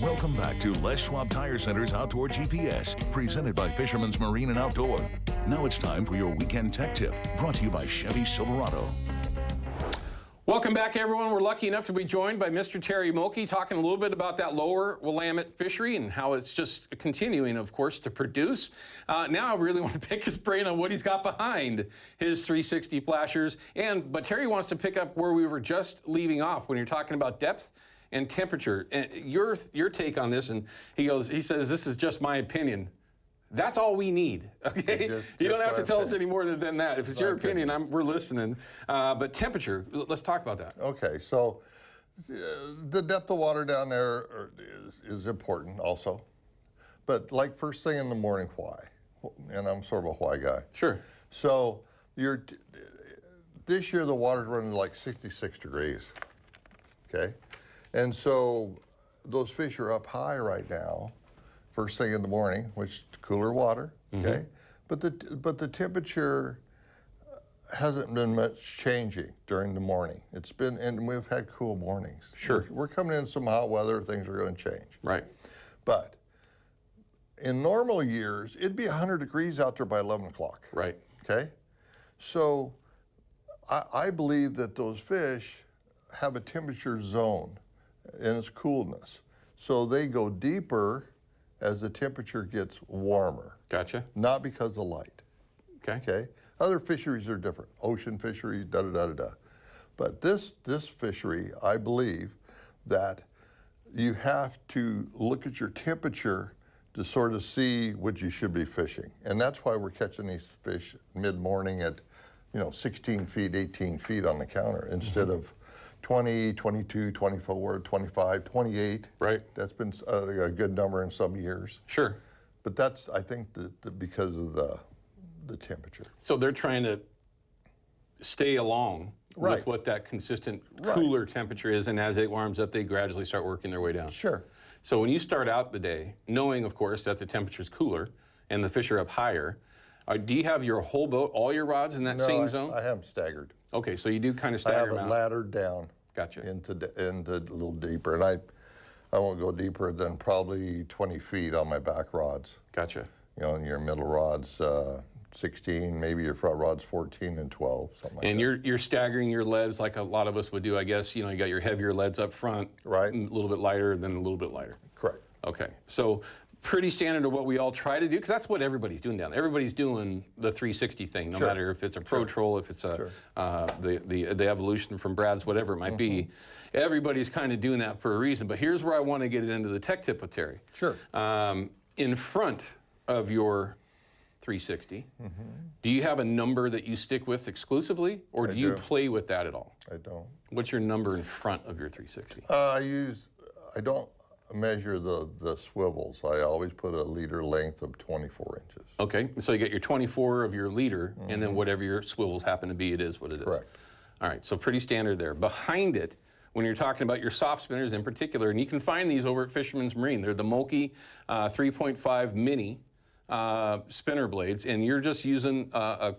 Welcome back to Les Schwab Tire Center's Outdoor GPS, presented by Fisherman's Marine and Outdoor. Now it's time for your weekend tech tip, brought to you by Chevy Silverado. Welcome back, everyone. We're lucky enough to be joined by Mr. Terry Mulkey, talking a little bit about that lower Willamette fishery and how it's just continuing, of course, to produce. Now I really want to pick his brain on what he's got behind his 360 flashers. But Terry wants to pick up where we were just leaving off when you're talking about depth and temperature. And your take on this, and he says, this is just my opinion. That's all we need, okay? You don't have to tell us any more than that. If it's your opinion, we're listening. But temperature, let's talk about that. Okay, so the depth of water down there is important also. But like first thing in the morning, why? And I'm sort of a why guy. Sure. So this year the water's running like 66 degrees, okay? And so those fish are up high right now, first thing in the morning, which cooler water, okay? But the temperature hasn't been much changing during the morning. It's been, and we've had cool mornings. Sure. We're coming in some hot weather, things are going to change. Right. But in normal years, it'd be 100 degrees out there by 11 o'clock. Right. Okay? So I believe that those fish have a temperature zone in its coolness. So they go deeper as the temperature gets warmer. Gotcha. Not because of light. Okay. Okay? Other fisheries are different. Ocean fisheries, da-da-da-da-da. But this fishery, I believe that you have to look at your temperature to sort of see what you should be fishing. And that's why we're catching these fish mid-morning at, 16 feet, 18 feet on the counter instead of 20, 22, 24, 25, 28. Right. That's been a good number in some years. Sure. But that's, I think, because of the temperature. So they're trying to stay along with what that consistent cooler temperature is, and as it warms up, they gradually start working their way down. Sure. So when you start out the day, knowing, of course, that the temperature's cooler and the fish are up higher, do you have your whole boat, all your rods in that same zone? I have them staggered. Okay, so you do kind of stagger them out. I have it laddered down. Gotcha. Into a little deeper, and I won't go deeper than probably 20 feet on my back rods. Gotcha. And your middle rods 16, maybe your front rods 14 and 12, something like that. And you're staggering your leads like a lot of us would do, I guess. You got your heavier leads up front, right? And a little bit lighter, then a little bit lighter. Correct. Okay, so pretty standard of what we all try to do, because that's what everybody's doing down there. Everybody's doing the 360 thing, no matter if it's a Pro Troll, if it's a the Evolution from Brad's, whatever it might be. Everybody's kind of doing that for a reason. But here's where I want to get it into the tech tip with Terry. Sure. In front of your 360, do you have a number that you stick with exclusively, or do you play with that at all? I don't. What's your number in front of your 360? I don't measure the swivels. I always put a leader length of 24 inches. Okay, so you get your 24 of your leader, and then whatever your swivels happen to be, it is what it is. Correct. All right, so pretty standard there. Behind it, when you're talking about your soft spinners in particular, and you can find these over at Fisherman's Marine, they're the Mulkey 3.5 mini spinner blades, and you're just using,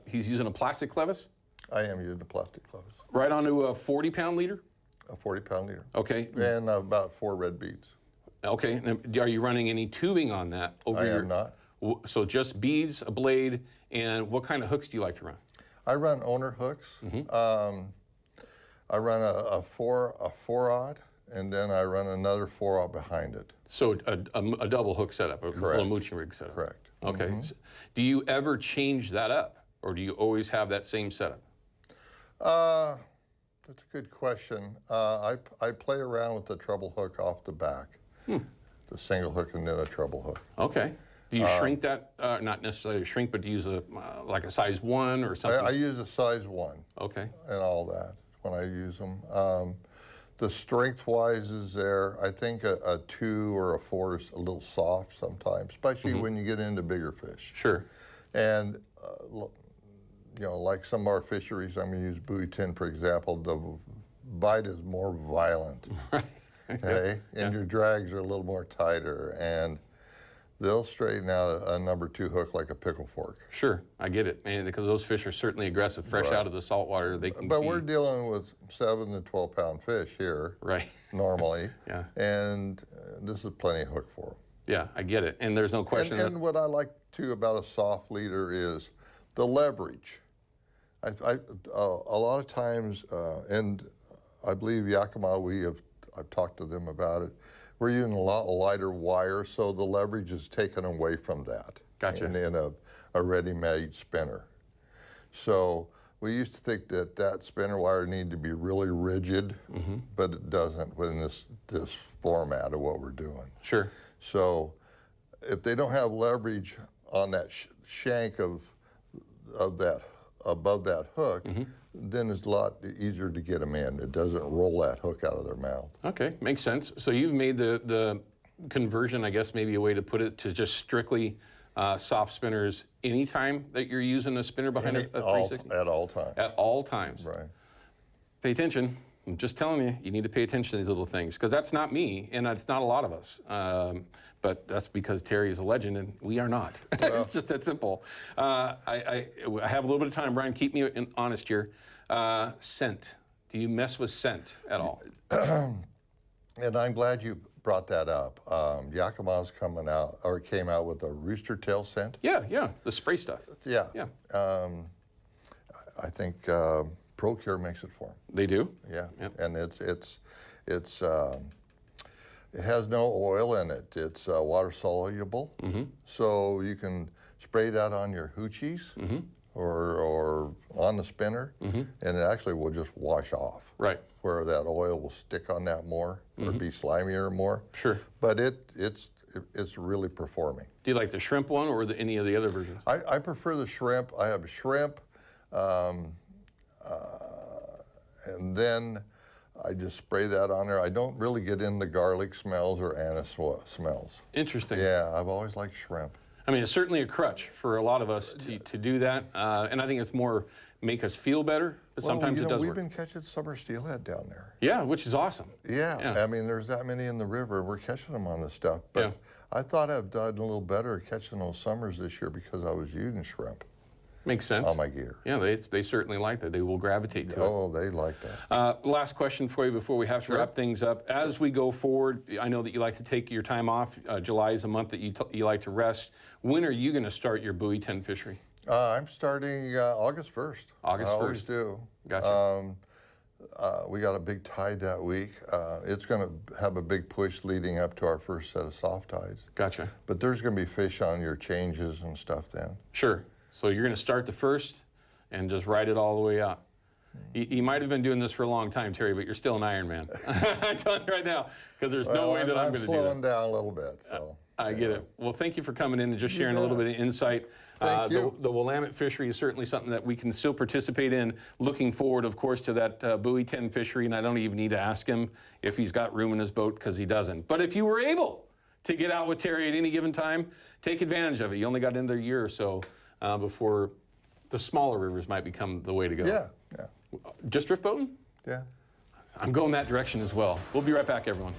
he's using a plastic clevis? I am using a plastic clevis. Right onto a 40-pound leader? A 40-pound leader. Okay. And about 4 red beads. Okay, and are you running any tubing on that? I am not. So just beads, a blade, and what kind of hooks do you like to run? I run owner hooks. I run a 4-aught, and then I run another 4-aught behind it. So a double hook setup, a little mooching rig setup. Correct. Okay. So do you ever change that up, or do you always have that same setup? That's a good question. I play around with the treble hook off the back. The single hook and then a treble hook. Okay. Do you shrink that? Not necessarily shrink, but do you use like a size 1 or something? I use a size 1. Okay. And all that when I use them. The strength-wise is there. I think a 2 or a 4 is a little soft sometimes, especially when you get into bigger fish. Sure. And like some of our fisheries, I'm going to use buoy tin, for example, the bite is more violent. Right. Okay, and your drags are a little more tighter, and they'll straighten out a number 2 hook like a pickle fork. Sure, I get it, and because those fish are certainly aggressive, fresh out of the saltwater, they can. But we're dealing with 7 to 12-pound fish here, right? Normally, yeah. And this is plenty hook for them. Yeah, I get it, and there's no question. And what I like too about a soft leader is the leverage. A lot of times, and I believe Yakima, I've talked to them about it. We're using a lot lighter wire, so the leverage is taken away from that. Gotcha. In a ready-made spinner. So we used to think that spinner wire needed to be really rigid, but it doesn't in this format of what we're doing. Sure. So if they don't have leverage on that shank of that above that hook, then it's a lot easier to get them in. It doesn't roll that hook out of their mouth. Okay, makes sense. So you've made the conversion, I guess maybe a way to put it, to just strictly soft spinners anytime that you're using a spinner behind a 360? At all times. At all times. Right. Pay attention. I'm just telling you, you need to pay attention to these little things, because that's not me, and it's not a lot of us. But that's because Terry is a legend, and we are not. Well, it's just that simple. I have a little bit of time, Brian. Keep me honest here. Scent. Do you mess with scent at all? And I'm glad you brought that up. Yakima's came out with a rooster tail scent. Yeah, the spray stuff. Yeah. Yeah. I think ProCure makes it for them. They do? Yeah. Yep. And it has no oil in it. It's water soluble, so you can spray that on your hoochies or on the spinner, and it actually will just wash off. Right. Where that oil will stick on that more or be slimier more. Sure. But it's really performing. Do you like the shrimp one or any of the other versions? I prefer the shrimp. I have shrimp, and then I just spray that on there. I don't really get into garlic smells or anise smells. Interesting. Yeah, I've always liked shrimp. I mean, it's certainly a crutch for a lot of us to do that, and I think it's more make us feel better, but sometimes it does we've work. been catching summer steelhead down there. Yeah, which is awesome. Yeah, I mean, there's that many in the river. We're catching them on this stuff, but I thought I'd done a little better catching those summers this year because I was using shrimp. Makes sense. On my gear. Yeah, they certainly like that. They will gravitate to it. Oh, they like that. Last question for you before we have to wrap things up. As we go forward, I know that you like to take your time off. July is a month that you like to rest. When are you going to start your buoy 10 fishery? I'm starting August 1st. August 1st. I always do. Gotcha. We got a big tide that week. It's going to have a big push leading up to our first set of soft tides. Gotcha. But there's going to be fish on your changes and stuff then. Sure. So you're going to start the first and just ride it all the way out. You might have been doing this for a long time, Terry, but you're still an Ironman. I'm telling you right now, because there's no way that I'm going to do that. I'm slowing down a little bit, so. I get it. Well, thank you for coming in and just sharing a little bit of insight. Thank you. The Willamette fishery is certainly something that we can still participate in. Looking forward, of course, to that buoy 10 fishery, and I don't even need to ask him if he's got room in his boat, because he doesn't. But if you were able to get out with Terry at any given time, take advantage of it. You only got another year or so before the smaller rivers might become the way to go. Yeah. Just drift boating? Yeah. I'm going that direction as well. We'll be right back, everyone.